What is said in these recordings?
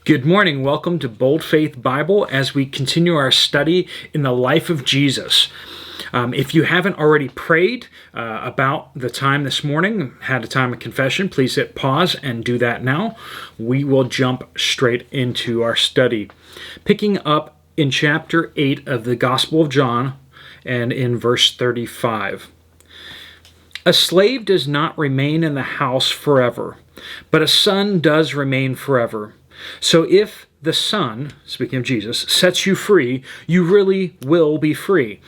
Good morning. Welcome to Bold Faith Bible as we continue our study in the life of Jesus. If you haven't already prayed about the time this morning, had a time of confession, please hit pause and do that now. We will jump straight into our study. Picking up in chapter 8 of the Gospel of John and in verse 35. A slave does not remain in the house forever, but a son does remain forever. So if the Son, speaking of Jesus, sets you free, you really will be free.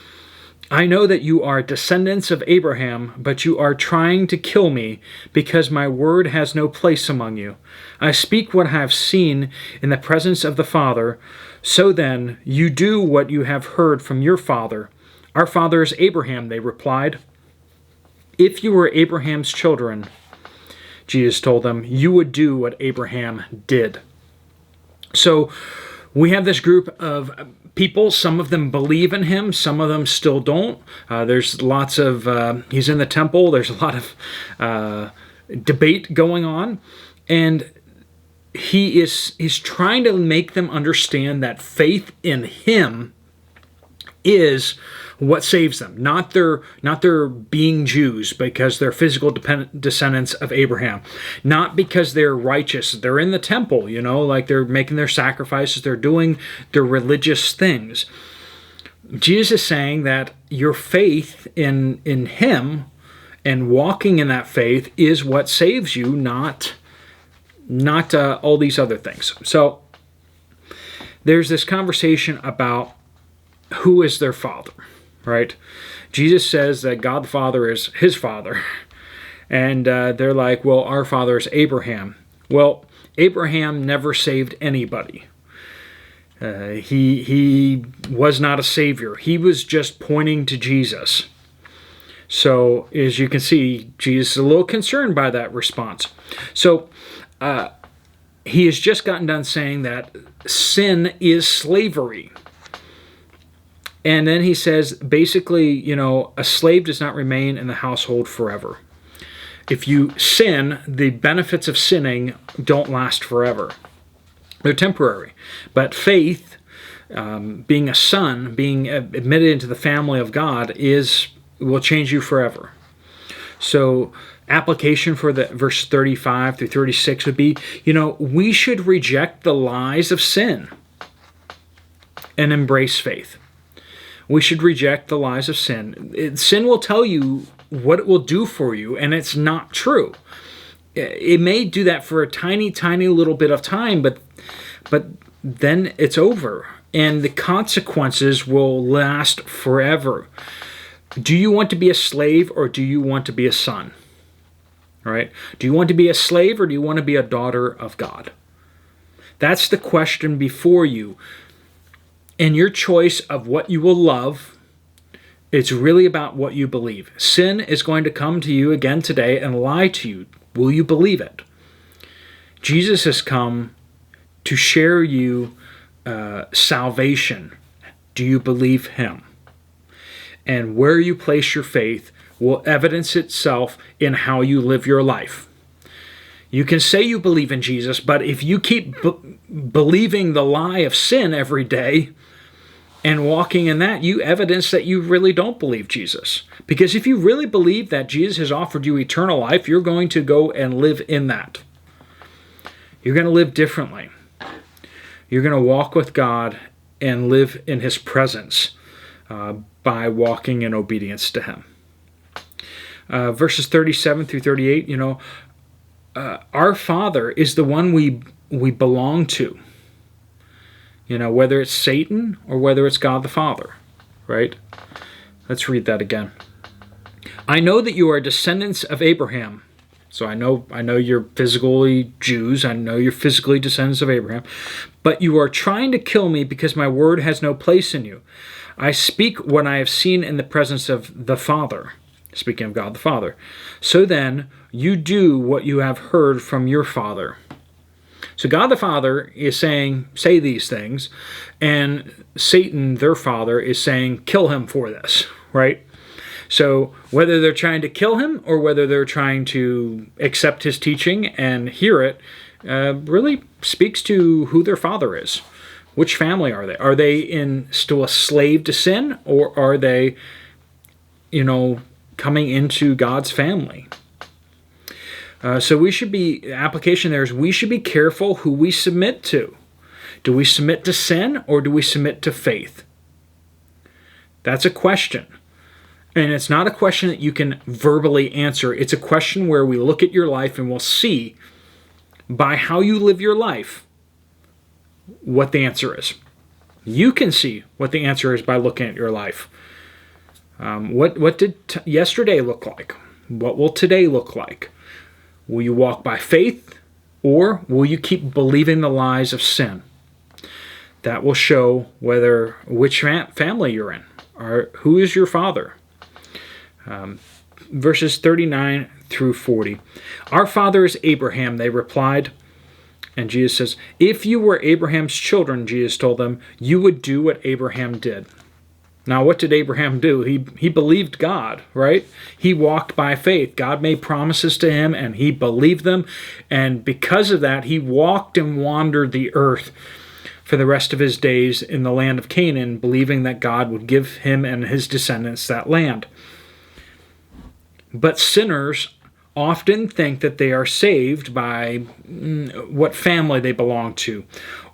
I know that you are descendants of Abraham, but you are trying to kill me because my word has no place among you. I speak what I have seen in the presence of the Father. So then, you do what you have heard from your father. Our father is Abraham, they replied. If you were Abraham's children, Jesus told them, you would do what Abraham did. So we have this group of people. Some of them believe in him. Some of them still don't. There's lots of, he's in the temple. There's a lot of debate going on. And he's trying to make them understand that faith in him is what saves them, not their being Jews because they're physical descendants of Abraham, not because they're righteous. They're in the temple, like they're making their sacrifices, they're doing their religious things. Jesus is saying that your faith in him and walking in that faith is what saves you, not all these other things. So there's this conversation about who is their father. Right? Jesus says that God the Father is his father. And they're like, well, our father is Abraham. Well, Abraham never saved anybody. He was not a savior. He was just pointing to Jesus. So, as you can see, Jesus is a little concerned by that response. So, he has just gotten done saying that sin is slavery. And then he says, basically, a slave does not remain in the household forever. If you sin, the benefits of sinning don't last forever. They're temporary. But faith, being a son, being admitted into the family of God, will change you forever. So, application for the verse 35 through 36 would be, we should reject the lies of sin and embrace faith. We should reject the lies of sin. Sin will tell you what it will do for you, and it's not true. It may do that for a tiny, tiny little bit of time, but then it's over, and the consequences will last forever. Do you want to be a slave, or do you want to be a son? All right? Do you want to be a slave, or do you want to be a daughter of God? That's the question before you. And your choice of what you will love, it's really about what you believe. Sin is going to come to you again today and lie to you. Will you believe it? Jesus has come to share you salvation. Do you believe him? And where you place your faith will evidence itself in how you live your life. You can say you believe in Jesus, but if you keep believing the lie of sin every day and walking in that, you evidence that you really don't believe Jesus. Because if you really believe that Jesus has offered you eternal life, you're going to go and live in that. You're going to live differently. You're going to walk with God and live in his presence by walking in obedience to him. Verses 37 through 38, our Father is the one we belong to. Whether it's Satan or whether it's God the Father, right? Let's read that again. I know that you are descendants of Abraham. So I know you're physically Jews. I know you're physically descendants of Abraham. But you are trying to kill me because my word has no place in you. I speak what I have seen in the presence of the Father. Speaking of God the Father. So then, you do what you have heard from your father. So God the Father is saying, say these things, and Satan, their father, is saying, kill him for this, right? So whether they're trying to kill him or whether they're trying to accept his teaching and hear it, really speaks to who their father is. Which family are they? Are they still a slave to sin, or are they, coming into God's family? So application there is we should be careful who we submit to. Do we submit to sin, or do we submit to faith? That's a question. And it's not a question that you can verbally answer. It's a question where we look at your life and we'll see by how you live your life what the answer is. You can see what the answer is by looking at your life. What did yesterday look like? What will today look like? Will you walk by faith, or will you keep believing the lies of sin? That will show which family you're in, or who is your father. Verses 39 through 40. Our father is Abraham, they replied. And Jesus says, if you were Abraham's children, Jesus told them, you would do what Abraham did. Now, what did Abraham do? He believed God, right? He walked by faith. God made promises to him, and he believed them. And because of that, he walked and wandered the earth for the rest of his days in the land of Canaan, believing that God would give him and his descendants that land. But sinners often think that they are saved by what family they belong to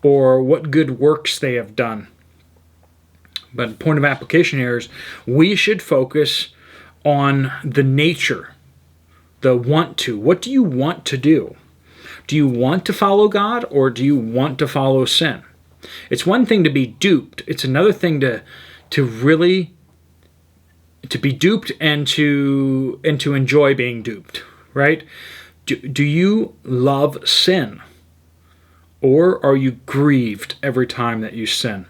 or what good works they have done. But point of application here is we should focus on the nature, the want to. What do you want to do? Do you want to follow God, or do you want to follow sin? It's one thing to be duped. It's another thing to really be duped and to enjoy being duped, right? Do you love sin, or are you grieved every time that you sin?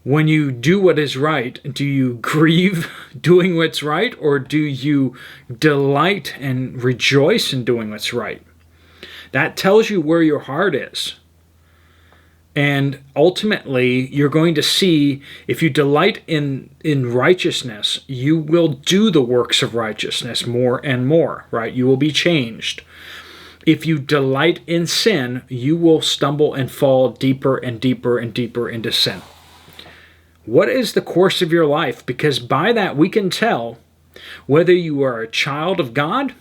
When you do what is right, do you grieve doing what's right, or do you delight and rejoice in doing what's right? That tells you where your heart is. And ultimately, you're going to see if you delight in righteousness, you will do the works of righteousness more and more, right? You will be changed. If you delight in sin, you will stumble and fall deeper and deeper and deeper into sin. What is the course of your life? Because by that we can tell whether you are a child of God,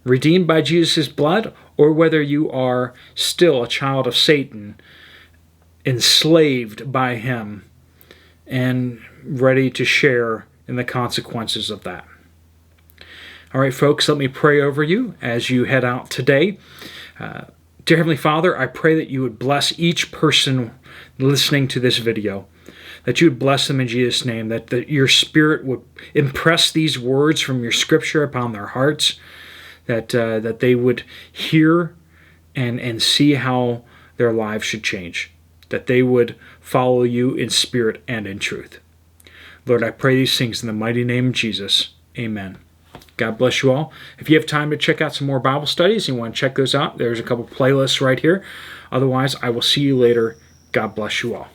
redeemed by Jesus' blood, or whether you are still a child of Satan, enslaved by him, and ready to share in the consequences of that. All right, folks, let me pray over you as you head out today. Dear Heavenly Father, I pray that you would bless each person listening to this video, that you would bless them in Jesus' name, that your Spirit would impress these words from your Scripture upon their hearts, that they would hear and see how their lives should change, that they would follow you in spirit and in truth. Lord, I pray these things in the mighty name of Jesus. Amen. God bless you all. If you have time to check out some more Bible studies and you want to check those out, there's a couple playlists right here. Otherwise, I will see you later. God bless you all.